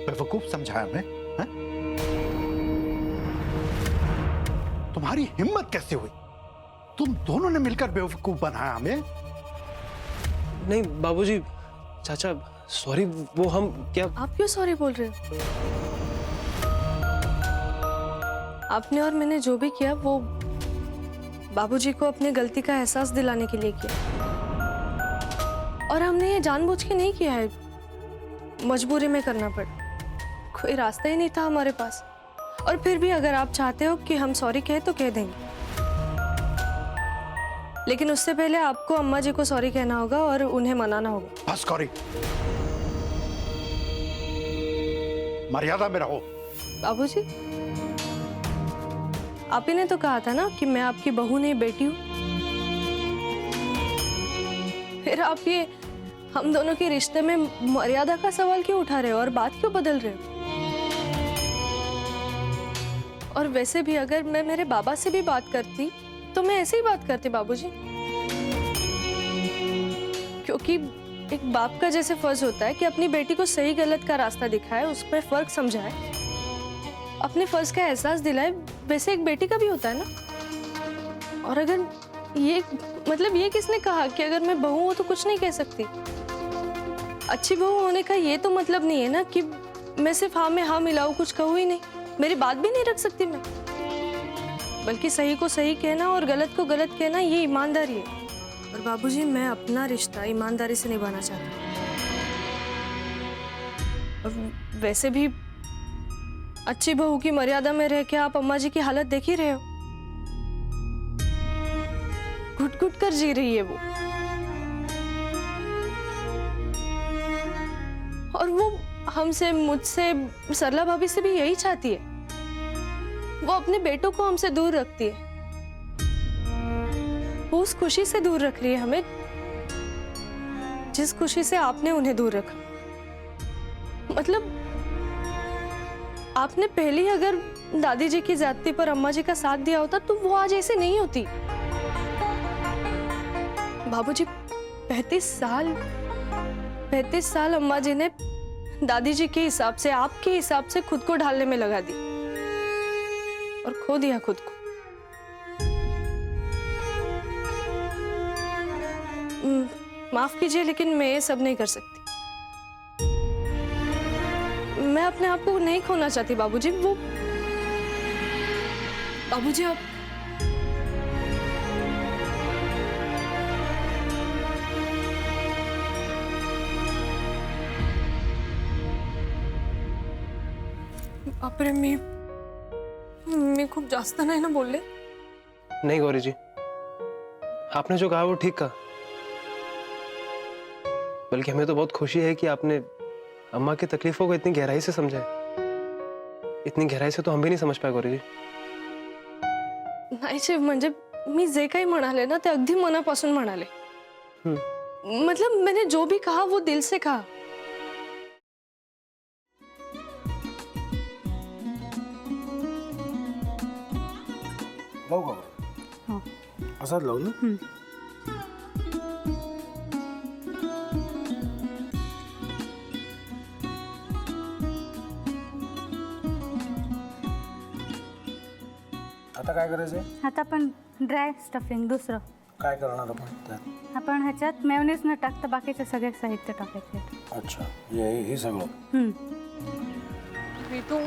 बेवकूफ समझाया मैं? है? तुम्हारी हिम्मत कैसे हुई? तुम दोनों ने मिलकर बेवकूफ बनाया हमें। नहीं बाबूजी, चाचा सॉरी, वो हम क्या। आप क्यों सॉरी बोल रहे हो? आपने और मैंने जो भी किया वो बाबूजी को अपनी गलती का एहसास दिलाने के लिए किया, और हमने ये जानबूझ के नहीं किया है, मजबूरी में करना पड़ा। कोई रास्ता ही नहीं था हमारे पास। और फिर भी अगर आप चाहते हो कि हम सॉरी कहें तो कह देंगे, लेकिन उससे पहले आपको अम्मा जी को सॉरी कहना होगा और उन्हें मनाना होगा। बस कौरी, मर्यादा में रहो। बाबूजी, आप ही ने तो कहा था ना कि मैं आपकी बहू नहीं बेटी हूं। फिर आप ये हम दोनों के रिश्ते में मर्यादा का सवाल क्यों उठा रहे हो और बात क्यों बदल रहे हो? और वैसे भी अगर मैं मेरे बाबा से भी बात करती तो मैं ऐसे ही बात करती बाबूजी, क्योंकि एक बाप का जैसे फर्ज होता है कि अपनी बेटी को सही गलत का रास्ता दिखाए, उसमें फर्क समझाए, अपने फर्ज का एहसास दिलाए, वैसे एक बेटी का भी होता है ना। और अगर ये मतलब ये किसने कहा कि अगर मैं बहू हूं तो कुछ नहीं कह सकती? अच्छी बहू होने का ये तो मतलब नहीं है ना कि मैं सिर्फ हाँ में हाँ मिलाऊं, कुछ कहूँ ही नहीं, मेरी बात भी नहीं रख सकती मैं। बल्कि सही को सही कहना और गलत को गलत कहना ये ईमानदारी है। और बाबूजी, मैं अपना रिश्ता ईमानदारी से निभाना चाहती हूँ। और वैसे भी अच्छी बहू की मर्यादा में रह के आप अम्मा जी की हालत देख ही रहे हो, घुट घुट कर जी रही है वो। और वो हमसे, मुझसे, सरला भाभी से भी यही चाहती है। वो अपने बेटों को हमसे दूर रखती है, वो उस खुशी से दूर रख रही है हमें जिस खुशी से आपने उन्हें दूर रखा। मतलब आपने पहले ही अगर दादी जी की ज्यादती पर अम्मा जी का साथ दिया होता तो वो आज ऐसे नहीं होती। बाबूजी, 35 साल अम्मा जी ने दादी जी के हिसाब से, आपके हिसाब से खुद को ढालने में लगा दी और खो दिया खुद को। माफ कीजिए, लेकिन मैं ये सब नहीं कर सकती। मैं अपने आप को नहीं खोना चाहती बाबूजी। वो बाबूजी, आप बापरे, मी खूप जास्त नाही ना बोलले? नहीं गौरी जी, आपने जो कहा वो ठीक कहा। बल्कि हमें तो बहुत खुशी है कि आपने अम्मा की तकलीफों को इतनी गहराई से समझा है। इतनी गहराई से तो हम भी नहीं समझ पाए गौरी जी। नाही साहेब, म्हणजे मी जे काही म्हणाले ना ते अगदी मनापासून म्हणाले। मतलब मैंने जो भी कहा वो दिल से कहा। लावू का? हो. असाच लावू ना? आता काय करायचंय? आता आपण ड्राय स्टफिंग दुसरं काय करणार आपण त्यात? आपण ह्याच्यात मेयोनीज न टाकता बाकीचे सगळे साहित्य टाकायचे. अच्छा, हे सगळं. मी तू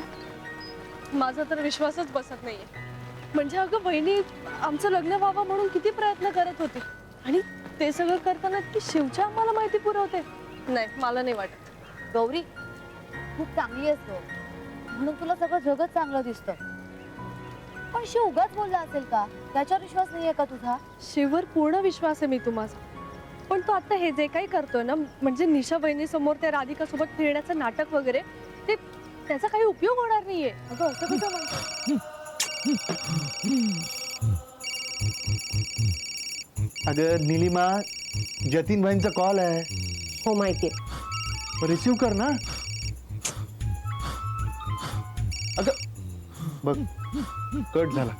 माझा तर विश्वासच बसत नाहीये। म्हणजे अगं बहिणी, आमचं लग्न व्हावं म्हणून किती प्रयत्न करत होते आणि ते सगळं करताना की शिवच्या आम्हाला माहिती पुरवते। नाही, मला नाही वाटत। गौरी, खूप चांगली आहेस गं, म्हणून तुला सगळं जगच चांगलं दिसतं। पण शिव उगाच बोलला असेल का? त्याच्यावर विश्वास नाहीये का तुझा? शिववर पूर्ण विश्वास आहे मी माझा, पण तो आता हे जे काही करतोय ना, म्हणजे निशा बहिणी समोर त्या राधिका सोबत फिरण्याचं नाटक वगैरे, ते त्याचा काही उपयोग होणार नाहीये। अगं असं कसं म्हणतो? अगं नीलिमा, जतीन भाईंचा कॉल आहे। हो माहितीये। रिसीव कर ना। अगं बघ, कट झाला।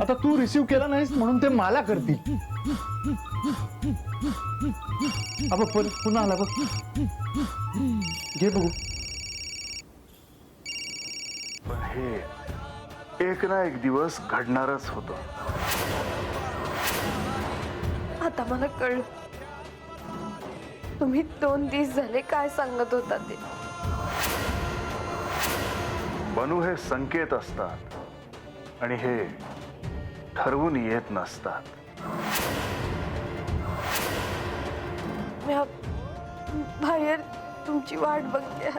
आता तू रिसीव केला नाहीस म्हणून ते मला करतील। अब पुन्हा आला बघ। घे बघू. पण हे एक ना एक दिवस घडणारच होतं. आता मला कळलं तुम्ही 2 दिवस झाले काय सांगत होता ते. बनू हे संकेत असतात आणि हे ठरवून येत नसतात. मी बाहेर तुमची वाट बघते.